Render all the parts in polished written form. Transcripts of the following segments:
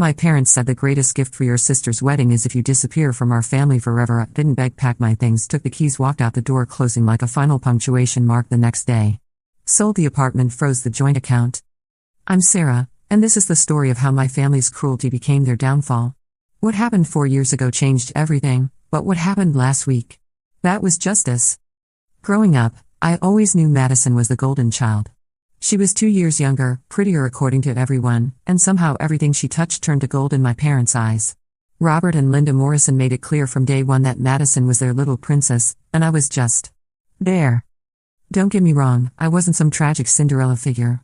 My parents said the greatest gift for your sister's wedding is if you disappear from our family forever. I didn't beg, packed my things, took the keys, walked out the door, closing like a final punctuation mark the next day. Sold the apartment, froze the joint account. I'm Sarah, and this is the story of how my family's cruelty became their downfall. What happened 4 years ago changed everything, but what happened last week? That was justice. Growing up, I always knew Madison was the golden child. She was 2 years younger, prettier according to everyone, and somehow everything she touched turned to gold in my parents' eyes. Robert and Linda Morrison made it clear from day one that Madison was their little princess, and I was just there. Don't get me wrong, I wasn't some tragic Cinderella figure.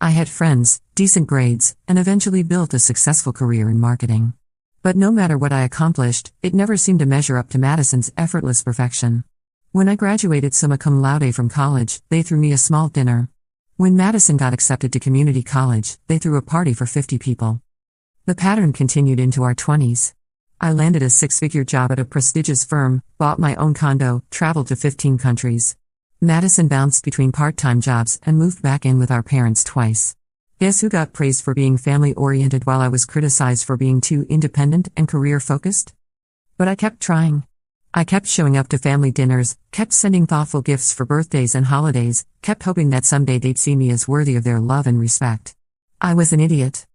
I had friends, decent grades, and eventually built a successful career in marketing. But no matter what I accomplished, it never seemed to measure up to Madison's effortless perfection. When I graduated summa cum laude from college, they threw me a small dinner. When Madison got accepted to community college, they threw a party for 50 people. The pattern continued into our 20s. I landed a 6-figure job at a prestigious firm, bought my own condo, traveled to 15 countries. Madison bounced between part-time jobs and moved back in with our parents twice. Guess who got praised for being family-oriented while I was criticized for being too independent and career-focused? But I kept trying. I kept showing up to family dinners, kept sending thoughtful gifts for birthdays and holidays, kept hoping that someday they'd see me as worthy of their love and respect. I was an idiot.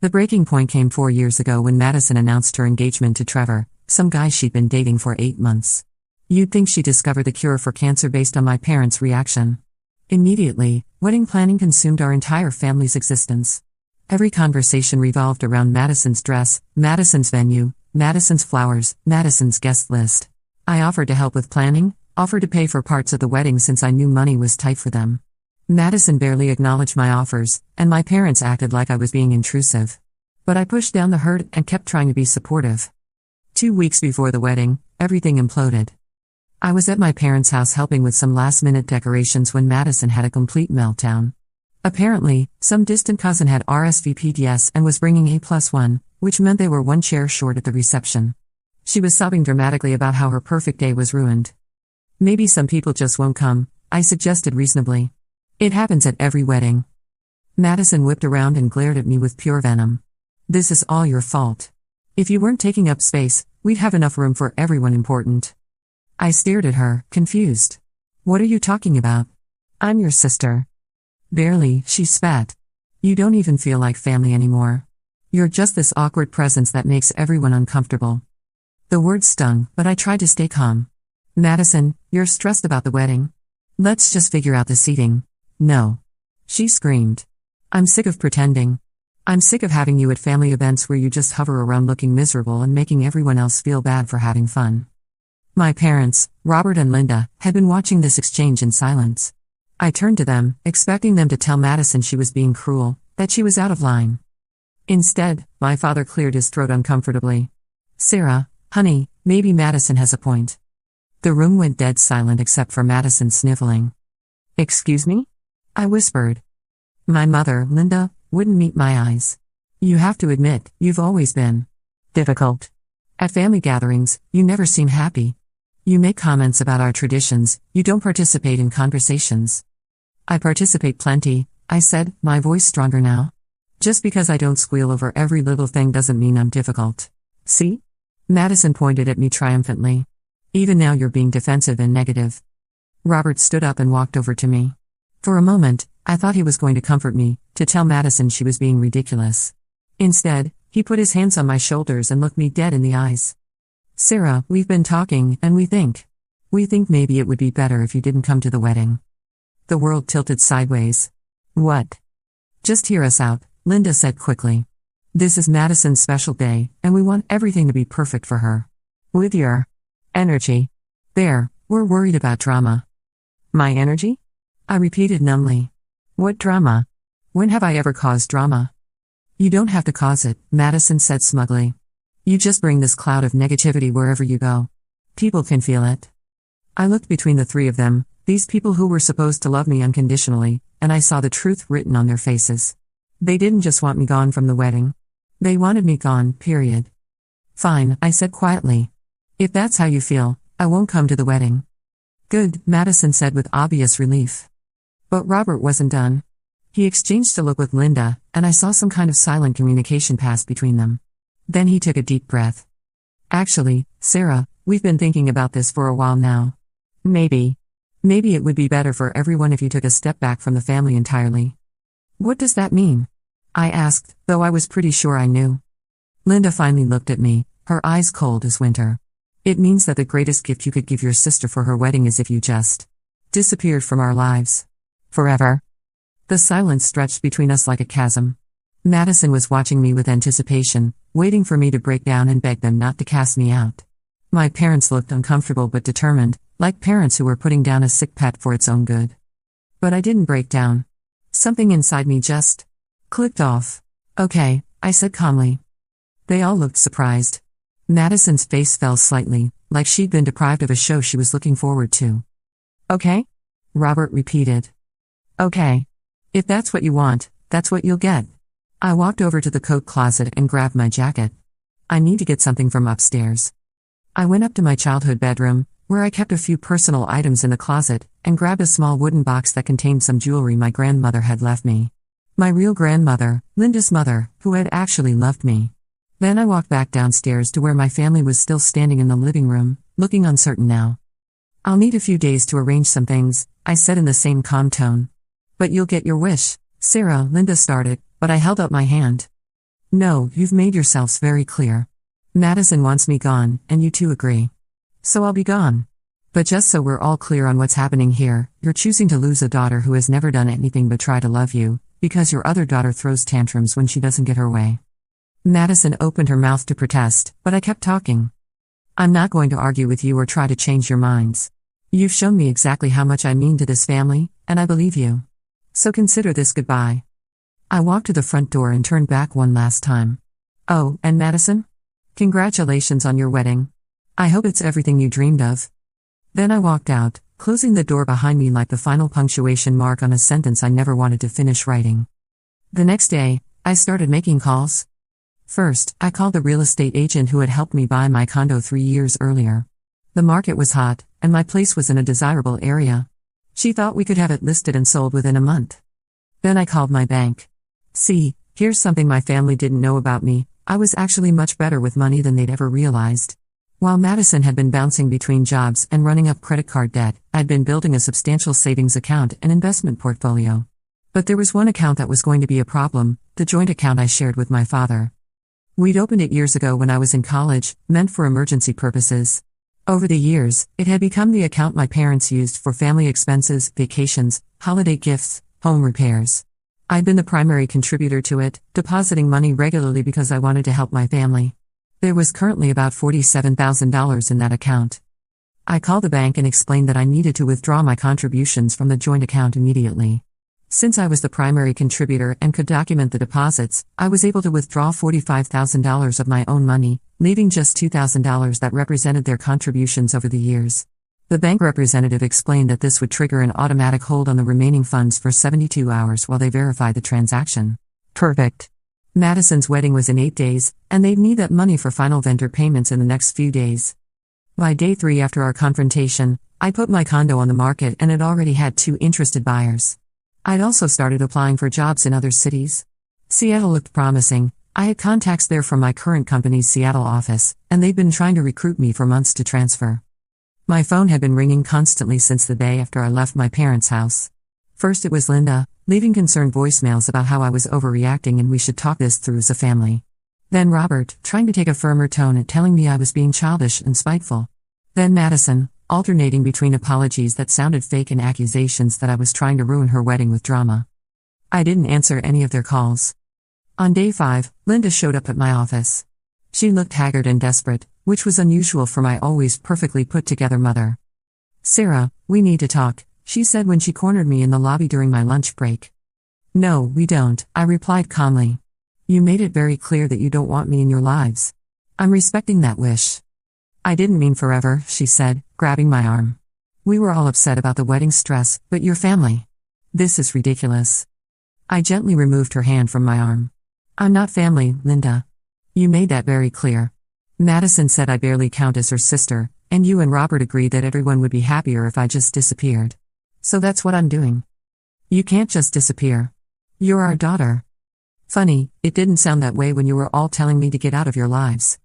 The breaking point came 4 years ago when Madison announced her engagement to Trevor, some guy she'd been dating for 8 months. You'd think she discovered the cure for cancer based on my parents' reaction. Immediately, wedding planning consumed our entire family's existence. Every conversation revolved around Madison's dress, Madison's venue, Madison's flowers, Madison's guest list. I offered to help with planning, offered to pay for parts of the wedding since I knew money was tight for them. Madison barely acknowledged my offers, and my parents acted like I was being intrusive. But I pushed down the hurt and kept trying to be supportive. 2 weeks before the wedding, everything imploded. I was at my parents' house helping with some last-minute decorations when Madison had a complete meltdown. Apparently, some distant cousin had RSVP'd yes and was bringing A+1, which meant they were 1 chair short at the reception. She was sobbing dramatically about how her perfect day was ruined. Maybe some people just won't come, I suggested reasonably. It happens at every wedding. Madison whipped around and glared at me with pure venom. This is all your fault. If you weren't taking up space, we'd have enough room for everyone important. I stared at her, confused. What are you talking about? I'm your sister. Barely, she spat. You don't even feel like family anymore. You're just this awkward presence that makes everyone uncomfortable. The words stung, but I tried to stay calm. Madison, you're stressed about the wedding. Let's just figure out the seating. No. She screamed. I'm sick of pretending. I'm sick of having you at family events where you just hover around looking miserable and making everyone else feel bad for having fun. My parents, Robert and Linda, had been watching this exchange in silence. I turned to them, expecting them to tell Madison she was being cruel, that she was out of line. Instead, my father cleared his throat uncomfortably. Sarah, honey, maybe Madison has a point. The room went dead silent except for Madison sniffling. Excuse me? I whispered. My mother, Linda, wouldn't meet my eyes. You have to admit, you've always been difficult. At family gatherings, you never seem happy. You make comments about our traditions, you don't participate in conversations. I participate plenty, I said, my voice stronger now. Just because I don't squeal over every little thing doesn't mean I'm difficult. See? Madison pointed at me triumphantly. Even now you're being defensive and negative. Robert stood up and walked over to me. For a moment, I thought he was going to comfort me, to tell Madison she was being ridiculous. Instead, he put his hands on my shoulders and looked me dead in the eyes. Sarah, we've been talking, and we think maybe it would be better if you didn't come to the wedding. The world tilted sideways. What? Just hear us out, Linda said quickly. This is Madison's special day, and we want everything to be perfect for her. With your energy. There, we're worried about drama. My energy? I repeated numbly. What drama? When have I ever caused drama? You don't have to cause it, Madison said smugly. You just bring this cloud of negativity wherever you go. People can feel it. I looked between the three of them, these people who were supposed to love me unconditionally, and I saw the truth written on their faces. They didn't just want me gone from the wedding. They wanted me gone, period. Fine, I said quietly. If that's how you feel, I won't come to the wedding. Good, Madison said with obvious relief. But Robert wasn't done. He exchanged a look with Linda, and I saw some kind of silent communication pass between them. Then he took a deep breath. Actually, Sarah, we've been thinking about this for a while now. Maybe it would be better for everyone if you took a step back from the family entirely. What does that mean? I asked, though I was pretty sure I knew. Linda finally looked at me, her eyes cold as winter. It means that the greatest gift you could give your sister for her wedding is if you just disappeared from our lives. Forever. The silence stretched between us like a chasm. Madison was watching me with anticipation, waiting for me to break down and beg them not to cast me out. My parents looked uncomfortable but determined, like parents who were putting down a sick pet for its own good. But I didn't break down. Something inside me just clicked off. Okay, I said calmly. They all looked surprised. Madison's face fell slightly, like she'd been deprived of a show she was looking forward to. Okay? Robert repeated. Okay. If that's what you want, that's what you'll get. I walked over to the coat closet and grabbed my jacket. I need to get something from upstairs. I went up to my childhood bedroom, where I kept a few personal items in the closet, and grabbed a small wooden box that contained some jewelry my grandmother had left me. My real grandmother, Linda's mother, who had actually loved me. Then I walked back downstairs to where my family was still standing in the living room, looking uncertain now. I'll need a few days to arrange some things, I said in the same calm tone. But you'll get your wish, Sarah, Linda started, but I held up my hand. No, you've made yourselves very clear. Madison wants me gone, and you two agree. So I'll be gone. But just so we're all clear on what's happening here, you're choosing to lose a daughter who has never done anything but try to love you, because your other daughter throws tantrums when she doesn't get her way. Madison opened her mouth to protest, but I kept talking. I'm not going to argue with you or try to change your minds. You've shown me exactly how much I mean to this family, and I believe you. So consider this goodbye. I walked to the front door and turned back one last time. Oh, and Madison? Congratulations on your wedding. I hope it's everything you dreamed of. Then I walked out, closing the door behind me like the final punctuation mark on a sentence I never wanted to finish writing. The next day, I started making calls. First, I called the real estate agent who had helped me buy my condo 3 years earlier. The market was hot, and my place was in a desirable area. She thought we could have it listed and sold within a month. Then I called my bank. See, here's something my family didn't know about me. I was actually much better with money than they'd ever realized. While Madison had been bouncing between jobs and running up credit card debt, I'd been building a substantial savings account and investment portfolio. But there was one account that was going to be a problem, the joint account I shared with my father. We'd opened it years ago when I was in college, meant for emergency purposes. Over the years, it had become the account my parents used for family expenses, vacations, holiday gifts, home repairs. I'd been the primary contributor to it, depositing money regularly because I wanted to help my family. There was currently about $47,000 in that account. I called the bank and explained that I needed to withdraw my contributions from the joint account immediately. Since I was the primary contributor and could document the deposits, I was able to withdraw $45,000 of my own money, leaving just $2,000 that represented their contributions over the years. The bank representative explained that this would trigger an automatic hold on the remaining funds for 72 hours while they verified the transaction. Perfect. Madison's wedding was in 8 days, and they'd need that money for final vendor payments in the next few days. By day 3 after our confrontation, I put my condo on the market and it already had 2 interested buyers. I'd also started applying for jobs in other cities. Seattle looked promising. I had contacts there from my current company's Seattle office, and they'd been trying to recruit me for months to transfer. My phone had been ringing constantly since the day after I left my parents' house. First it was Linda, leaving concerned voicemails about how I was overreacting and we should talk this through as a family. Then Robert, trying to take a firmer tone and telling me I was being childish and spiteful. Then Madison, alternating between apologies that sounded fake and accusations that I was trying to ruin her wedding with drama. I didn't answer any of their calls. On day 5, Linda showed up at my office. She looked haggard and desperate, which was unusual for my always perfectly put-together mother. Sarah, we need to talk, she said when she cornered me in the lobby during my lunch break. No, we don't, I replied calmly. You made it very clear that you don't want me in your lives. I'm respecting that wish. I didn't mean forever, she said, grabbing my arm. We were all upset about the wedding stress, but your family. This is ridiculous. I gently removed her hand from my arm. I'm not family, Linda. You made that very clear. Madison said I barely count as her sister, and you and Robert agreed that everyone would be happier if I just disappeared. So that's what I'm doing. You can't just disappear. You're our daughter. Funny, it didn't sound that way when you were all telling me to get out of your lives.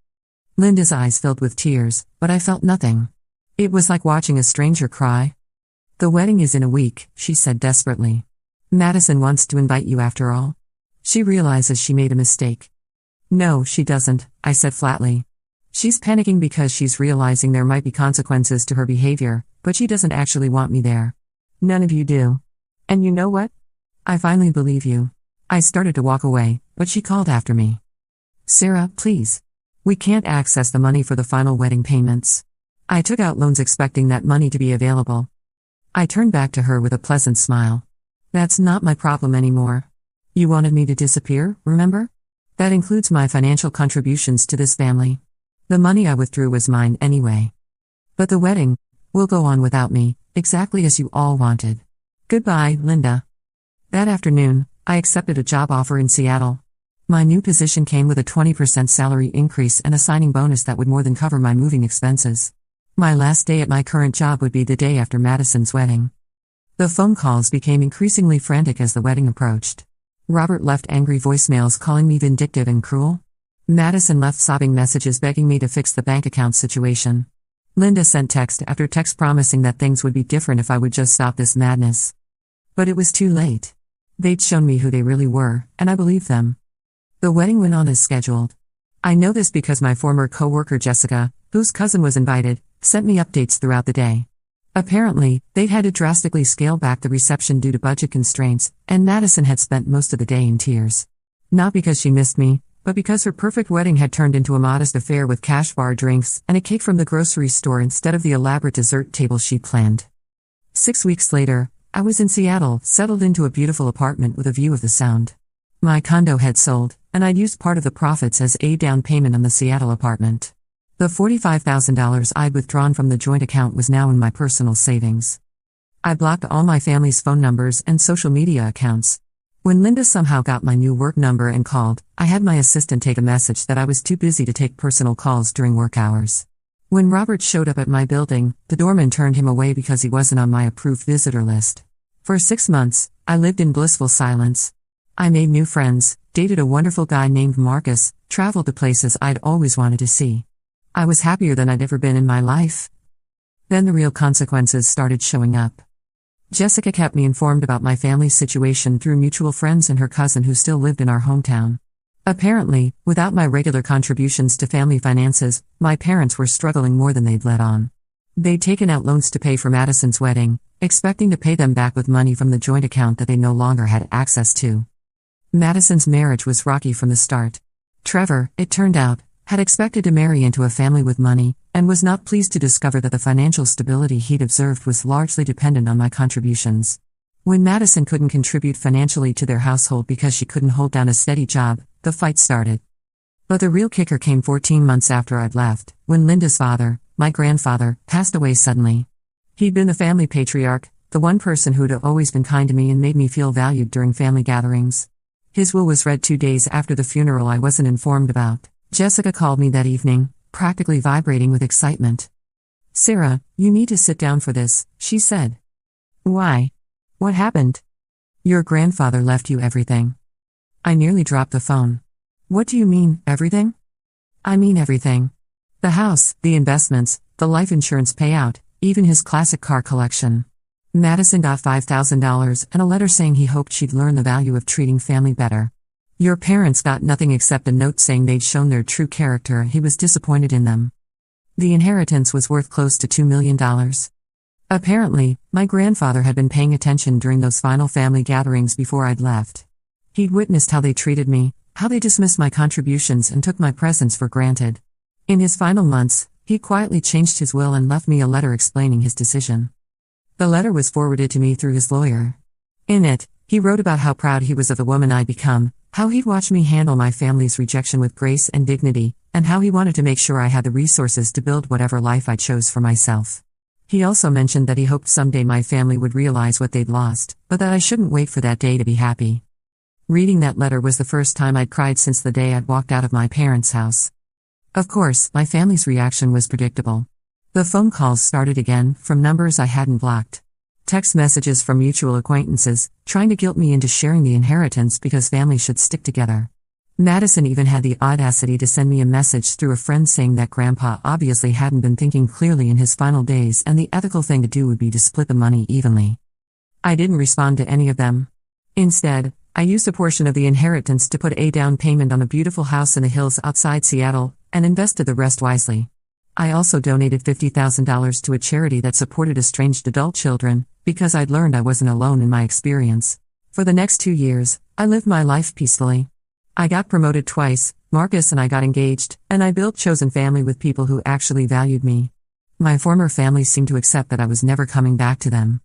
Linda's eyes filled with tears, but I felt nothing. It was like watching a stranger cry. The wedding is in a week, she said desperately. Madison wants to invite you after all. She realizes she made a mistake. No, she doesn't, I said flatly. She's panicking because she's realizing there might be consequences to her behavior, but she doesn't actually want me there. None of you do. And you know what? I finally believe you. I started to walk away, but she called after me. Sarah, please. We can't access the money for the final wedding payments. I took out loans expecting that money to be available. I turned back to her with a pleasant smile. That's not my problem anymore. You wanted me to disappear, remember? That includes my financial contributions to this family. The money I withdrew was mine anyway. But the wedding will go on without me, exactly as you all wanted. Goodbye, Linda. That afternoon, I accepted a job offer in Seattle. My new position came with a 20% salary increase and a signing bonus that would more than cover my moving expenses. My last day at my current job would be the day after Madison's wedding. The phone calls became increasingly frantic as the wedding approached. Robert left angry voicemails calling me vindictive and cruel. Madison left sobbing messages begging me to fix the bank account situation. Linda sent text after text promising that things would be different if I would just stop this madness. But it was too late. They'd shown me who they really were, and I believed them. The wedding went on as scheduled. I know this because my former co-worker Jessica, whose cousin was invited, sent me updates throughout the day. Apparently, they'd had to drastically scale back the reception due to budget constraints, and Madison had spent most of the day in tears. Not because she missed me, but because her perfect wedding had turned into a modest affair with cash bar drinks and a cake from the grocery store instead of the elaborate dessert table she'd planned. 6 weeks later, I was in Seattle, settled into a beautiful apartment with a view of the Sound. My condo had sold, and I'd used part of the profits as a down payment on the Seattle apartment. The $45,000 I'd withdrawn from the joint account was now in my personal savings. I blocked all my family's phone numbers and social media accounts. When Linda somehow got my new work number and called, I had my assistant take a message that I was too busy to take personal calls during work hours. When Robert showed up at my building, the doorman turned him away because he wasn't on my approved visitor list. For 6 months, I lived in blissful silence. I made new friends, dated a wonderful guy named Marcus, traveled to places I'd always wanted to see. I was happier than I'd ever been in my life. Then the real consequences started showing up. Jessica kept me informed about my family's situation through mutual friends and her cousin who still lived in our hometown. Apparently, without my regular contributions to family finances, my parents were struggling more than they'd let on. They'd taken out loans to pay for Madison's wedding, expecting to pay them back with money from the joint account that they no longer had access to. Madison's marriage was rocky from the start. Trevor, it turned out, had expected to marry into a family with money, and was not pleased to discover that the financial stability he'd observed was largely dependent on my contributions. When Madison couldn't contribute financially to their household because she couldn't hold down a steady job, the fight started. But the real kicker came 14 months after I'd left, when Linda's father, my grandfather, passed away suddenly. He'd been the family patriarch, the one person who'd always been kind to me and made me feel valued during family gatherings. His will was read 2 days after the funeral I wasn't informed about. Jessica called me that evening, practically vibrating with excitement. "Sarah, you need to sit down for this," she said. "Why? What happened?" "Your grandfather left you everything." I nearly dropped the phone. "What do you mean, everything?" "I mean everything. The house, the investments, the life insurance payout, even his classic car collection." Madison got $5,000 and a letter saying he hoped she'd learn the value of treating family better. "Your parents got nothing except a note saying they'd shown their true character and he was disappointed in them." The inheritance was worth close to $2 million. Apparently, my grandfather had been paying attention during those final family gatherings before I'd left. He'd witnessed how they treated me, how they dismissed my contributions and took my presence for granted. In his final months, he quietly changed his will and left me a letter explaining his decision. The letter was forwarded to me through his lawyer. In it, he wrote about how proud he was of the woman I'd become, how he'd watched me handle my family's rejection with grace and dignity, and how he wanted to make sure I had the resources to build whatever life I chose for myself. He also mentioned that he hoped someday my family would realize what they'd lost, but that I shouldn't wait for that day to be happy. Reading that letter was the first time I'd cried since the day I'd walked out of my parents' house. Of course, my family's reaction was predictable. The phone calls started again, from numbers I hadn't blocked. Text messages from mutual acquaintances, trying to guilt me into sharing the inheritance because families should stick together. Madison even had the audacity to send me a message through a friend saying that Grandpa obviously hadn't been thinking clearly in his final days and the ethical thing to do would be to split the money evenly. I didn't respond to any of them. Instead, I used a portion of the inheritance to put a down payment on a beautiful house in the hills outside Seattle, and invested the rest wisely. I also donated $50,000 to a charity that supported estranged adult children, because I'd learned I wasn't alone in my experience. For the next 2 years, I lived my life peacefully. I got promoted twice, Marcus and I got engaged, and I built chosen family with people who actually valued me. My former family seemed to accept that I was never coming back to them.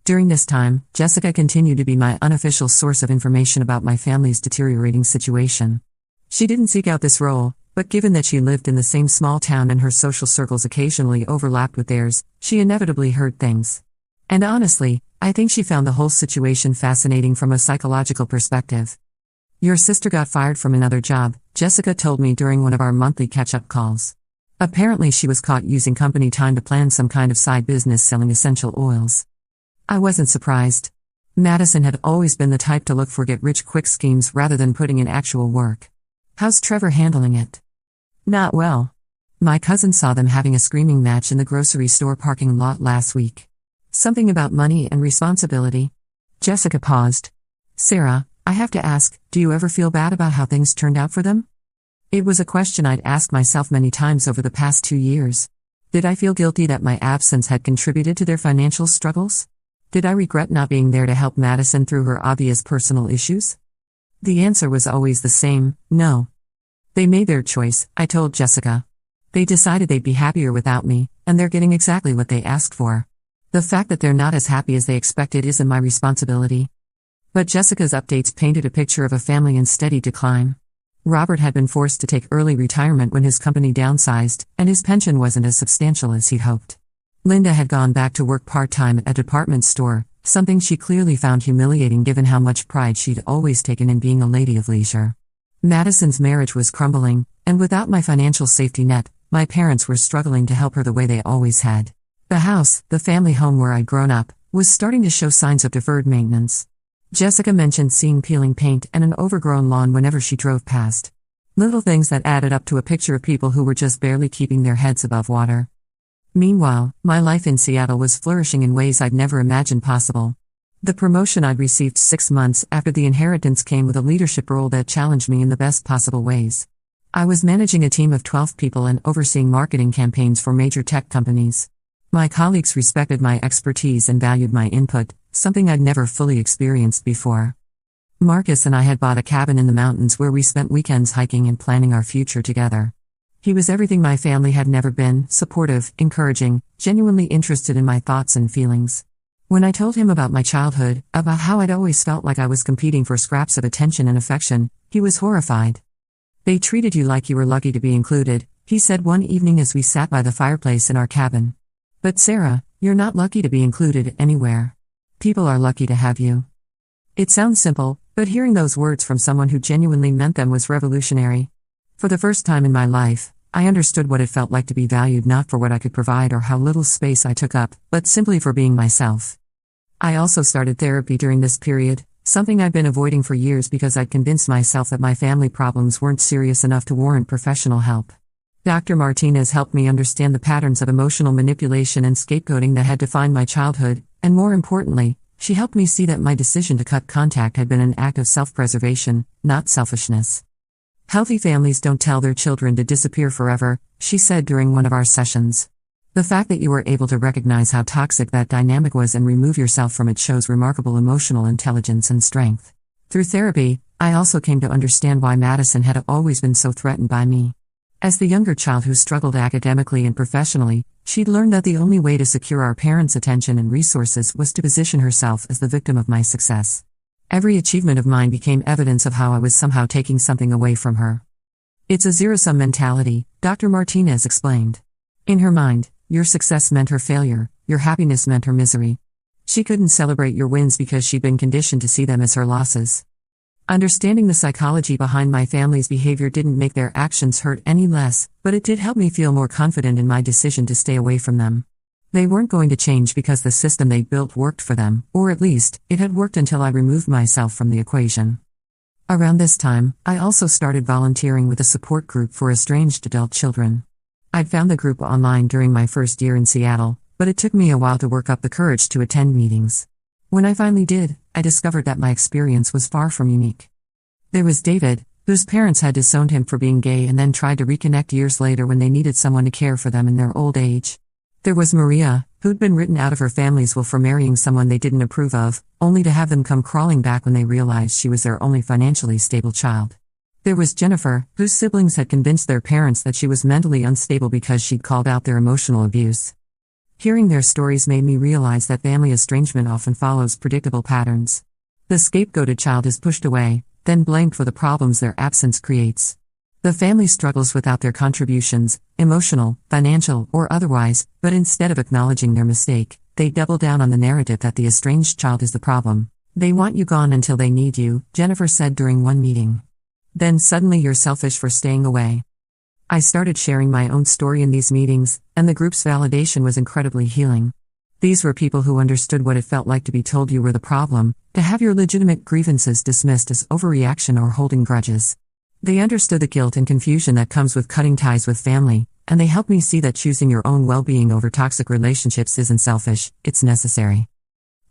During this time, Jessica continued to be my unofficial source of information about my family's deteriorating situation. She didn't seek out this role, but given that she lived in the same small town and her social circles occasionally overlapped with theirs, she inevitably heard things. And honestly, I think she found the whole situation fascinating from a psychological perspective. "Your sister got fired from another job," Jessica told me during one of our monthly catch-up calls. Apparently she was caught using company time to plan some kind of side business selling essential oils. I wasn't surprised. Madison had always been the type to look for get-rich-quick schemes rather than putting in actual work. "How's Trevor handling it?" "Not well. My cousin saw them having a screaming match in the grocery store parking lot last week. Something about money and responsibility." Jessica paused. "Sarah, I have to ask, do you ever feel bad about how things turned out for them?" It was a question I'd asked myself many times over the past 2 years. Did I feel guilty that my absence had contributed to their financial struggles? Did I regret not being there to help Madison through her obvious personal issues? The answer was always the same: no. They made their choice, I told Jessica. They decided they'd be happier without me, and they're getting exactly what they asked for. The fact that they're not as happy as they expected isn't my responsibility. But Jessica's updates painted a picture of a family in steady decline. Robert had been forced to take early retirement when his company downsized, and his pension wasn't as substantial as he'd hoped. Linda had gone back to work part-time at a department store, something she clearly found humiliating given how much pride she'd always taken in being a lady of leisure. Madison's marriage was crumbling, and without my financial safety net, my parents were struggling to help her the way they always had. The house, the family home where I'd grown up, was starting to show signs of deferred maintenance. Jessica mentioned seeing peeling paint and an overgrown lawn whenever she drove past. Little things that added up to a picture of people who were just barely keeping their heads above water. Meanwhile, my life in Seattle was flourishing in ways I'd never imagined possible. The promotion I'd received 6 months after the inheritance came with a leadership role that challenged me in the best possible ways. I was managing a team of 12 people and overseeing marketing campaigns for major tech companies. My colleagues respected my expertise and valued my input, something I'd never fully experienced before. Marcus and I had bought a cabin in the mountains where we spent weekends hiking and planning our future together. He was everything my family had never been: supportive, encouraging, genuinely interested in my thoughts and feelings. When I told him about my childhood, about how I'd always felt like I was competing for scraps of attention and affection, he was horrified. "They treated you like you were lucky to be included," he said one evening as we sat by the fireplace in our cabin. "But Sarah, you're not lucky to be included anywhere. People are lucky to have you." It sounds simple, but hearing those words from someone who genuinely meant them was revolutionary. For the first time in my life, I understood what it felt like to be valued not for what I could provide or how little space I took up, but simply for being myself. I also started therapy during this period, something I'd been avoiding for years because I'd convinced myself that my family problems weren't serious enough to warrant professional help. Dr. Martinez helped me understand the patterns of emotional manipulation and scapegoating that had defined my childhood, and more importantly, she helped me see that my decision to cut contact had been an act of self-preservation, not selfishness. "Healthy families don't tell their children to disappear forever," she said during one of our sessions. "The fact that you were able to recognize how toxic that dynamic was and remove yourself from it shows remarkable emotional intelligence and strength." Through therapy, I also came to understand why Madison had always been so threatened by me. As the younger child who struggled academically and professionally, she'd learned that the only way to secure our parents' attention and resources was to position herself as the victim of my success. Every achievement of mine became evidence of how I was somehow taking something away from her. "It's a zero-sum mentality," Dr. Martinez explained. In her mind, your success meant her failure, your happiness meant her misery. She couldn't celebrate your wins because she'd been conditioned to see them as her losses. Understanding the psychology behind my family's behavior didn't make their actions hurt any less, but it did help me feel more confident in my decision to stay away from them. They weren't going to change because the system they built worked for them, or at least, it had worked until I removed myself from the equation. Around this time, I also started volunteering with a support group for estranged adult children. I'd found the group online during my first year in Seattle, but it took me a while to work up the courage to attend meetings. When I finally did, I discovered that my experience was far from unique. There was David, whose parents had disowned him for being gay and then tried to reconnect years later when they needed someone to care for them in their old age. There was Maria, who'd been written out of her family's will for marrying someone they didn't approve of, only to have them come crawling back when they realized she was their only financially stable child. There was Jennifer, whose siblings had convinced their parents that she was mentally unstable because she'd called out their emotional abuse. Hearing their stories made me realize that family estrangement often follows predictable patterns. The scapegoated child is pushed away, then blamed for the problems their absence creates. The family struggles without their contributions, emotional, financial, or otherwise, but instead of acknowledging their mistake, they double down on the narrative that the estranged child is the problem. They want you gone until they need you, Jennifer said during one meeting. Then suddenly you're selfish for staying away. I started sharing my own story in these meetings, and the group's validation was incredibly healing. These were people who understood what it felt like to be told you were the problem, to have your legitimate grievances dismissed as overreaction or holding grudges. They understood the guilt and confusion that comes with cutting ties with family, and they helped me see that choosing your own well-being over toxic relationships isn't selfish, it's necessary.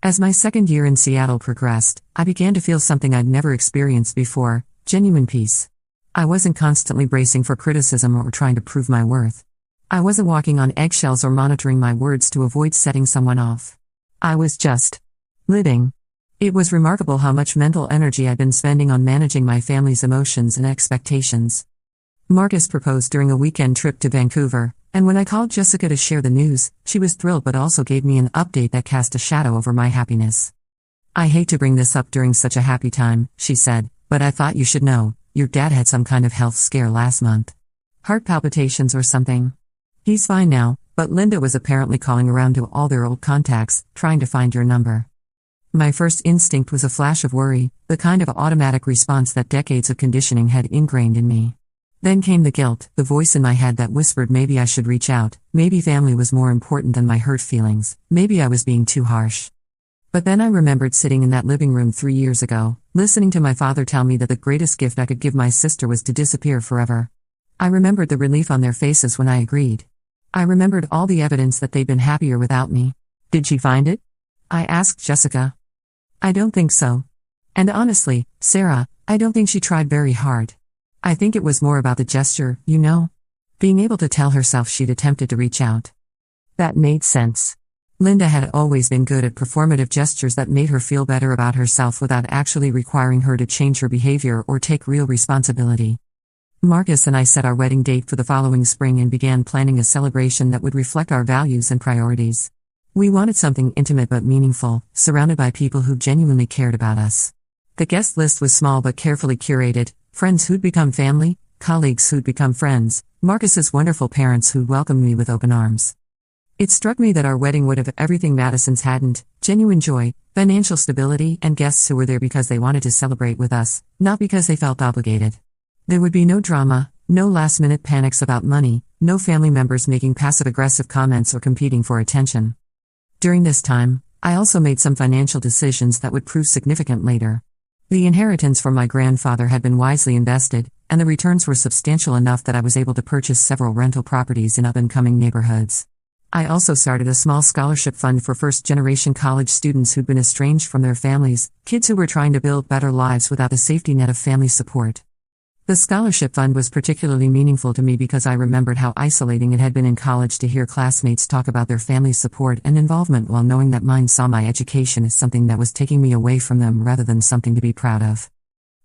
As my second year in Seattle progressed, I began to feel something I'd never experienced before: genuine peace. I wasn't constantly bracing for criticism or trying to prove my worth. I wasn't walking on eggshells or monitoring my words to avoid setting someone off. I was just living. It was remarkable how much mental energy I'd been spending on managing my family's emotions and expectations. Marcus proposed during a weekend trip to Vancouver, and when I called Jessica to share the news, she was thrilled but also gave me an update that cast a shadow over my happiness. "I hate to bring this up during such a happy time," she said, "but I thought you should know, your dad had some kind of health scare last month. Heart palpitations or something. He's fine now, but Linda was apparently calling around to all their old contacts, trying to find your number." My first instinct was a flash of worry, the kind of automatic response that decades of conditioning had ingrained in me. Then came the guilt, the voice in my head that whispered maybe I should reach out, maybe family was more important than my hurt feelings, maybe I was being too harsh. But then I remembered sitting in that living room 3 years ago, listening to my father tell me that the greatest gift I could give my sister was to disappear forever. I remembered the relief on their faces when I agreed. I remembered all the evidence that they'd been happier without me. "Did she find it?" I asked Jessica. "I don't think so. And honestly, Sarah, I don't think she tried very hard. I think it was more about the gesture, you know? Being able to tell herself she'd attempted to reach out." That made sense. Linda had always been good at performative gestures that made her feel better about herself without actually requiring her to change her behavior or take real responsibility. Marcus and I set our wedding date for the following spring and began planning a celebration that would reflect our values and priorities. We wanted something intimate but meaningful, surrounded by people who genuinely cared about us. The guest list was small but carefully curated: friends who'd become family, colleagues who'd become friends, Marcus's wonderful parents who'd welcomed me with open arms. It struck me that our wedding would have everything Madison's hadn't: genuine joy, financial stability, and guests who were there because they wanted to celebrate with us, not because they felt obligated. There would be no drama, no last-minute panics about money, no family members making passive-aggressive comments or competing for attention. During this time, I also made some financial decisions that would prove significant later. The inheritance from my grandfather had been wisely invested, and the returns were substantial enough that I was able to purchase several rental properties in up-and-coming neighborhoods. I also started a small scholarship fund for first-generation college students who'd been estranged from their families, kids who were trying to build better lives without the safety net of family support. The scholarship fund was particularly meaningful to me because I remembered how isolating it had been in college to hear classmates talk about their family's support and involvement while knowing that mine saw my education as something that was taking me away from them rather than something to be proud of.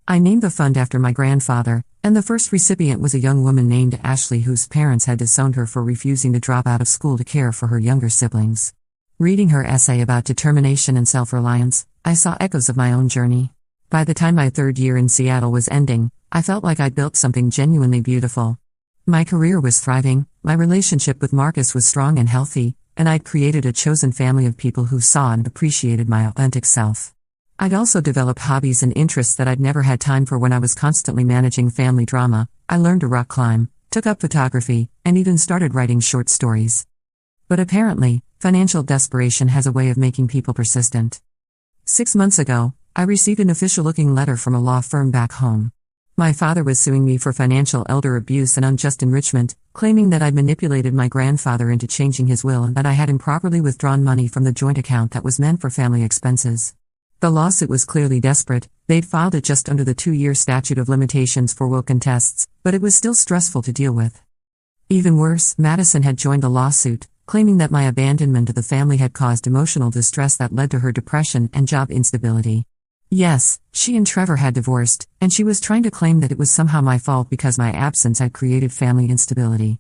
I named the fund after my grandfather, and the first recipient was a young woman named Ashley whose parents had disowned her for refusing to drop out of school to care for her younger siblings. Reading her essay about determination and self-reliance, I saw echoes of my own journey. By the time my third year in Seattle was ending, I felt like I'd built something genuinely beautiful. My career was thriving, my relationship with Marcus was strong and healthy, and I'd created a chosen family of people who saw and appreciated my authentic self. I'd also developed hobbies and interests that I'd never had time for when I was constantly managing family drama. I learned to rock climb, took up photography, and even started writing short stories. But apparently, Financial desperation has a way of making people persistent. 6 months ago, I received an official-looking letter from a law firm back home. My father was suing me for financial elder abuse and unjust enrichment, claiming that I'd manipulated my grandfather into changing his will and that I had improperly withdrawn money from the joint account that was meant for family expenses. The lawsuit was clearly desperate. They'd filed it just under the 2-year statute of limitations for will contests, but it was still stressful to deal with. Even worse, Madison had joined the lawsuit, claiming that my abandonment of the family had caused emotional distress that led to her depression and job instability. Yes, she and Trevor had divorced, and she was trying to claim that it was somehow my fault because my absence had created family instability.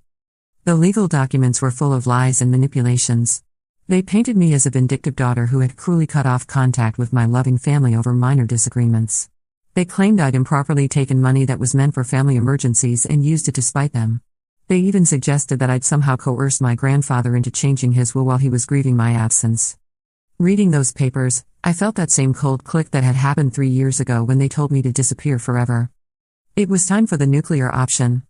The legal documents were full of lies and manipulations. They painted me as a vindictive daughter who had cruelly cut off contact with my loving family over minor disagreements. They claimed I'd improperly taken money that was meant for family emergencies and used it to spite them. They even suggested that I'd somehow coerced my grandfather into changing his will while he was grieving my absence. Reading those papers, I felt that same cold click that had happened 3 years ago when they told me to disappear forever. It was time for the nuclear option.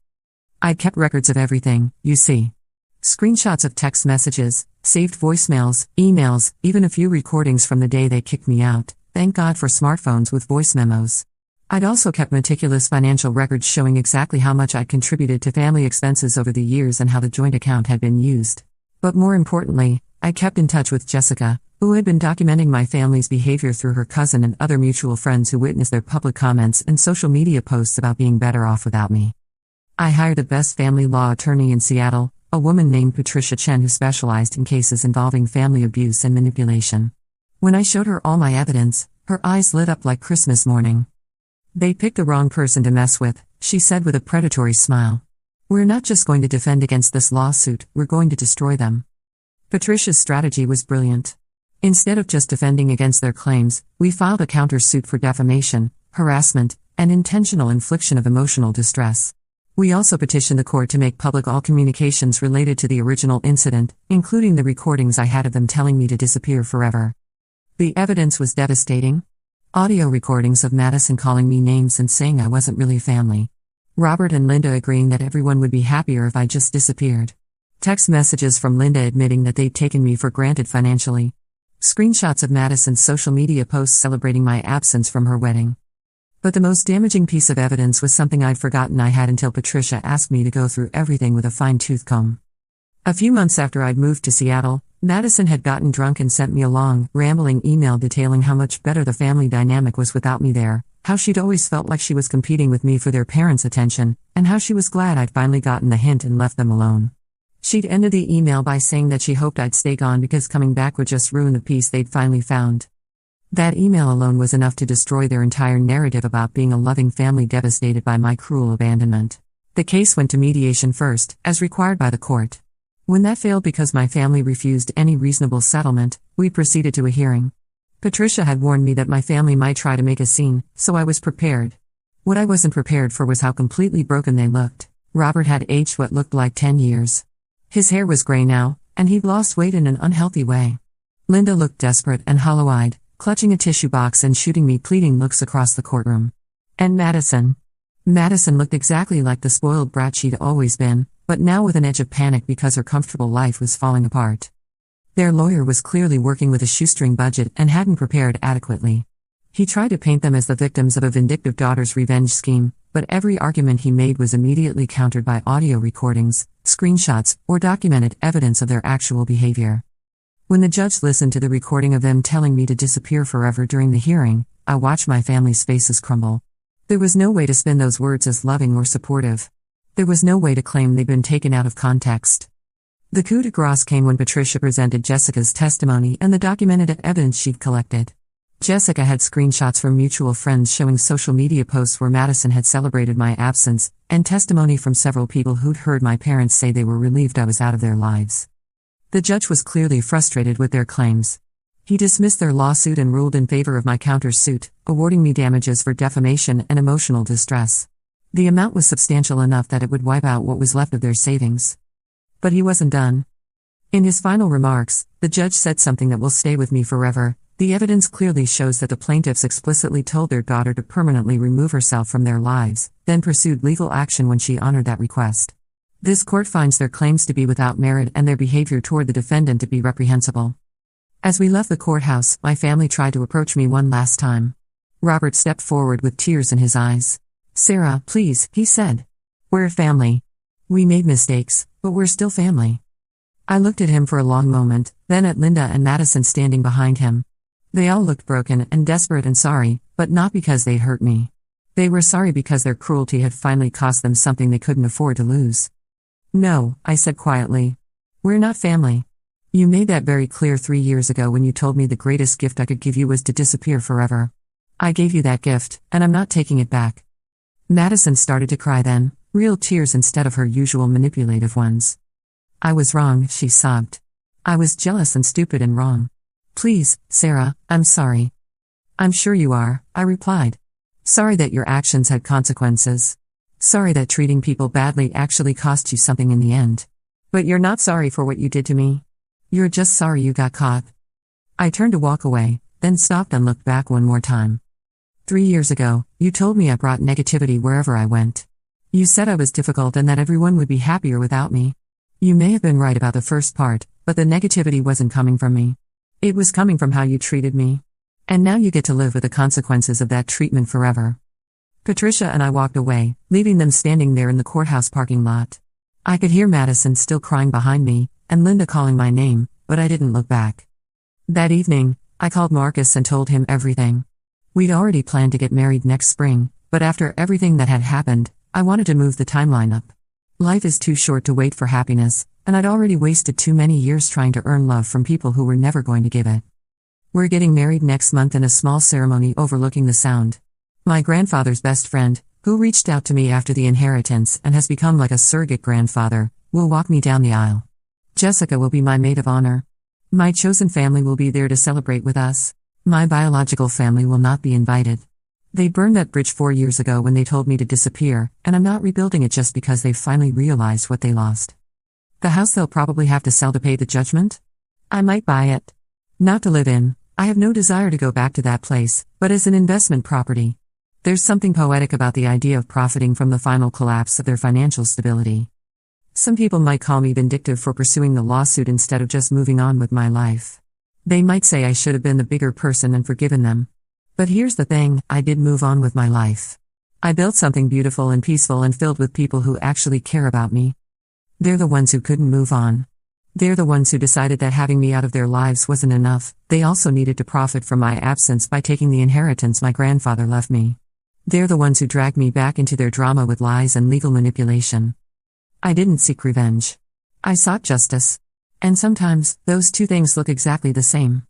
I'd kept records of everything, you see. Screenshots of text messages, saved voicemails, emails, even a few recordings from the day they kicked me out. Thank God for smartphones with voice memos. I'd also kept meticulous financial records showing exactly how much I'd contributed to family expenses over the years and how the joint account had been used. But more importantly, I kept in touch with Jessica, who had been documenting my family's behavior through her cousin and other mutual friends who witnessed their public comments and social media posts about being better off without me. I hired the best family law attorney in Seattle, a woman named Patricia Chen who specialized in cases involving family abuse and manipulation. When I showed her all my evidence, her eyes lit up like Christmas morning. "They picked the wrong person to mess with," she said with a predatory smile. "We're not just going to defend against this lawsuit, we're going to destroy them." Patricia's strategy was brilliant. Instead of just defending against their claims, we filed a counter-suit for defamation, harassment, and intentional infliction of emotional distress. We also petitioned the court to make public all communications related to the original incident, including the recordings I had of them telling me to disappear forever. The evidence was devastating. Audio recordings of Madison calling me names and saying I wasn't really family. Robert and Linda agreeing that everyone would be happier if I just disappeared. Text messages from Linda admitting that they'd taken me for granted financially. Screenshots of Madison's social media posts celebrating my absence from her wedding. But the most damaging piece of evidence was something I'd forgotten I had until Patricia asked me to go through everything with a fine-tooth comb. A few months after I'd moved to Seattle, Madison had gotten drunk and sent me a long, rambling email detailing how much better the family dynamic was without me there, how she'd always felt like she was competing with me for their parents' attention, and how she was glad I'd finally gotten the hint and left them alone. She'd ended the email by saying that she hoped I'd stay gone because coming back would just ruin the peace they'd finally found. That email alone was enough to destroy their entire narrative about being a loving family devastated by my cruel abandonment. The case went to mediation first, as required by the court. When that failed because my family refused any reasonable settlement, we proceeded to a hearing. Patricia had warned me that my family might try to make a scene, so I was prepared. What I wasn't prepared for was how completely broken they looked. Robert had aged what looked like 10 years. His hair was gray now, and he'd lost weight in an unhealthy way. Linda looked desperate and hollow-eyed, clutching a tissue box and shooting me pleading looks across the courtroom. And Madison. Madison looked exactly like the spoiled brat she'd always been, but now with an edge of panic because her comfortable life was falling apart. Their lawyer was clearly working with a shoestring budget and hadn't prepared adequately. He tried to paint them as the victims of a vindictive daughter's revenge scheme, but every argument he made was immediately countered by audio recordings, screenshots, or documented evidence of their actual behavior. When the judge listened to the recording of them telling me to disappear forever during the hearing, I watched my family's faces crumble. There was no way to spin those words as loving or supportive. There was no way to claim they'd been taken out of context. The coup de grace came when Patricia presented Jessica's testimony and the documented evidence she'd collected. Jessica had screenshots from mutual friends showing social media posts where Madison had celebrated my absence, and testimony from several people who'd heard my parents say they were relieved I was out of their lives. The judge was clearly frustrated with their claims. He dismissed their lawsuit and ruled in favor of my counter-suit, awarding me damages for defamation and emotional distress. The amount was substantial enough that it would wipe out what was left of their savings. But he wasn't done. In his final remarks, the judge said something that will stay with me forever. The evidence clearly shows that the plaintiffs explicitly told their daughter to permanently remove herself from their lives, then pursued legal action when she honored that request. This court finds their claims to be without merit and their behavior toward the defendant to be reprehensible. As we left the courthouse, my family tried to approach me one last time. Robert stepped forward with tears in his eyes. "Sarah, please," he said. "We're family. We made mistakes, but we're still family." I looked at him for a long moment, then at Linda and Madison standing behind him. They all looked broken and desperate and sorry, but not because they'd hurt me. They were sorry because their cruelty had finally cost them something they couldn't afford to lose. "No," I said quietly. "We're not family. You made that very clear 3 years ago when you told me the greatest gift I could give you was to disappear forever. I gave you that gift, and I'm not taking it back." Madison started to cry then, real tears instead of her usual manipulative ones. "I was wrong," she sobbed. "I was jealous and stupid and wrong. Please, Sarah, I'm sorry." "I'm sure you are," I replied. "Sorry that your actions had consequences. Sorry that treating people badly actually cost you something in the end. But you're not sorry for what you did to me. You're just sorry you got caught." I turned to walk away, then stopped and looked back one more time. 3 years ago, you told me I brought negativity wherever I went. You said I was difficult and that everyone would be happier without me. You may have been right about the first part, but the negativity wasn't coming from me. It was coming from how you treated me. And now you get to live with the consequences of that treatment forever. Patricia and I walked away, leaving them standing there in the courthouse parking lot. I could hear Madison still crying behind me, and Linda calling my name, but I didn't look back. That evening, I called Marcus and told him everything. We'd already planned to get married next spring, but after everything that had happened, I wanted to move the timeline up. Life is too short to wait for happiness, and I'd already wasted too many years trying to earn love from people who were never going to give it. We're getting married next month in a small ceremony overlooking the Sound. My grandfather's best friend, who reached out to me after the inheritance and has become like a surrogate grandfather, will walk me down the aisle. Jessica will be my maid of honor. My chosen family will be there to celebrate with us. My biological family will not be invited. They burned that bridge 4 years ago when they told me to disappear, and I'm not rebuilding it just because they've finally realized what they lost. The house they'll probably have to sell to pay the judgment? I might buy it. Not to live in. I have no desire to go back to that place, but as an investment property. There's something poetic about the idea of profiting from the final collapse of their financial stability. Some people might call me vindictive for pursuing the lawsuit instead of just moving on with my life. They might say I should have been the bigger person and forgiven them. But here's the thing, I did move on with my life. I built something beautiful and peaceful and filled with people who actually care about me. They're the ones who couldn't move on. They're the ones who decided that having me out of their lives wasn't enough. They also needed to profit from my absence by taking the inheritance my grandfather left me. They're the ones who dragged me back into their drama with lies and legal manipulation. I didn't seek revenge. I sought justice. And sometimes, those two things look exactly the same.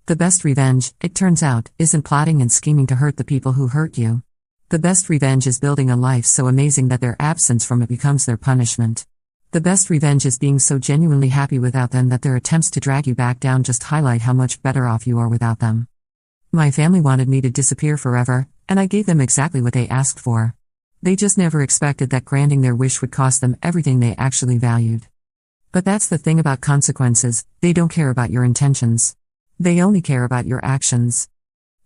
The best revenge, it turns out, isn't plotting and scheming to hurt the people who hurt you. The best revenge is building a life so amazing that their absence from it becomes their punishment. The best revenge is being so genuinely happy without them that their attempts to drag you back down just highlight how much better off you are without them. My family wanted me to disappear forever, and I gave them exactly what they asked for. They just never expected that granting their wish would cost them everything they actually valued. But that's the thing about consequences, they don't care about your intentions. They only care about your actions.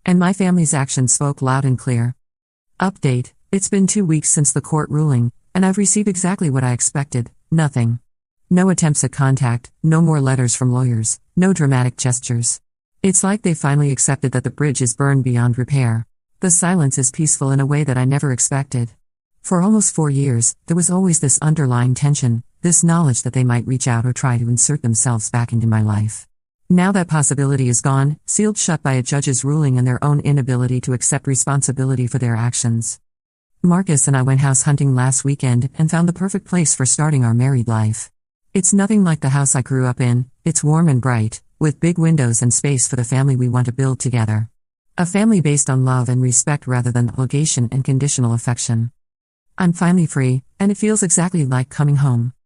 And my family's actions spoke loud and clear. Update: it's been 2 weeks since the court ruling, and I've received exactly what I expected, nothing. No attempts at contact, no more letters from lawyers, no dramatic gestures. It's like they finally accepted that the bridge is burned beyond repair. The silence is peaceful in a way that I never expected. For almost 4 years, there was always this underlying tension, this knowledge that they might reach out or try to insert themselves back into my life. Now that possibility is gone, sealed shut by a judge's ruling and their own inability to accept responsibility for their actions. Marcus and I went house hunting last weekend and found the perfect place for starting our married life. It's nothing like the house I grew up in, it's warm and bright, with big windows and space for the family we want to build together. A family based on love and respect rather than obligation and conditional affection. I'm finally free, and it feels exactly like coming home.